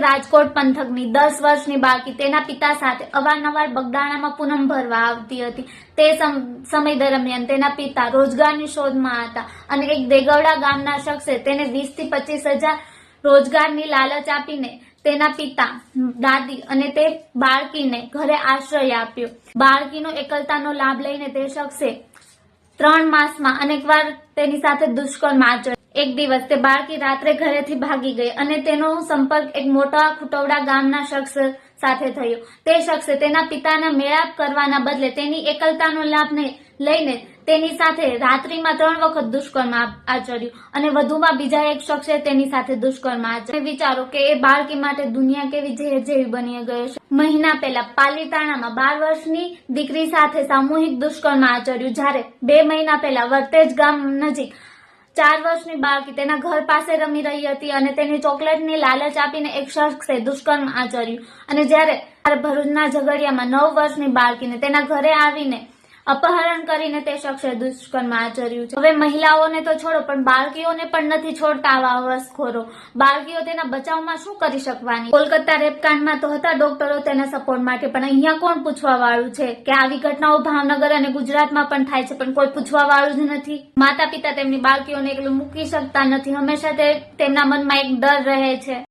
રાજકોટ પંથકની 10 વર્ષની બાળકી તેના પિતા સાથે અવારનવાર બગદાણામાં પૂનમ ભરવા આવતી હતી. તે સમય દરમિયાન તેના પિતા રોજગારની શોધમાં હતા અને એક દેગવડા ગામના શખ્સે તેને 20 થી 25,000 રોજગારની લાલચ આપીને તેના પિતા, દાદી અને તે બાળકીને ઘરે આશ્રય આપ્યો. બાળકીનો એકલતાનો લાભ લઈને તે શખ્સે 3 માસમાં અનેકવાર તેની સાથે દુષ્કર્મ આચર્યું. એક દિવસ તે બાળકી રાત્રે ઘરેથી ભાગી ગઈ અને તેનો સંપર્ક એક મોટા ખુટવડા ગામના શખ્સ સાથે થયો. તે શખ્સે તેના પિતાના મેળાપ કરવાના બદલે તેની એકલતાનો લાભ લઈને તેની સાથે રાત્રિમાં 3 વખત દુષ્કર્મ આચર્યું અને વધુમાં બીજા એક શખ્સે તેની સાથે દુષ્કર્મ આચર્યું. વિચારો કે એ બાળકી માટે દુનિયા કેવી ઝેર જેવી બની ગઈ છે. મહિના પહેલા પાલીતાણામાં 12 વર્ષની દીકરી સાથે સામૂહિક દુષ્કર્મ આચર્યું, જ્યારે 2 મહિના પહેલા વરતેજ ગામ નજીક 4 વર્ષની બાળકી તેના ઘર પાસે રમી રહી હતી અને તેની ચોકલેટની લાલચ આપીને એક શખ્સે દુષ્કર્મ આચર્યું. અને જ્યારે ભરૂચના ઝઘડિયામાં 9 વર્ષની બાળકીને તેના ઘરે આવીને અપહરણ કરીને તે શખ્સે દુષ્કર્મ આચર્યું છે. હવે મહિલાઓને તો છોડો, પણ બાળકીઓને પણ નથી છોડતા આવા હવસખોરો. બાળકીઓ તેના બચાવમાં શું કરી શકવાની? કોલકાતા રેપકાંડમાં તો હતા ડોક્ટરો તેના સપોર્ટ માટે, પણ અહીંયા કોણ પૂછવા વાળું છે? કે આવી ઘટનાઓ ભાવનગર અને ગુજરાતમાં પણ થાય છે, પણ કોઈ પૂછવા વાળું જ નથી. માતા પિતા તેમની બાળકીઓને એકલું મૂકી શકતા નથી. હંમેશા તેમના મનમાં એક ડર રહે છે.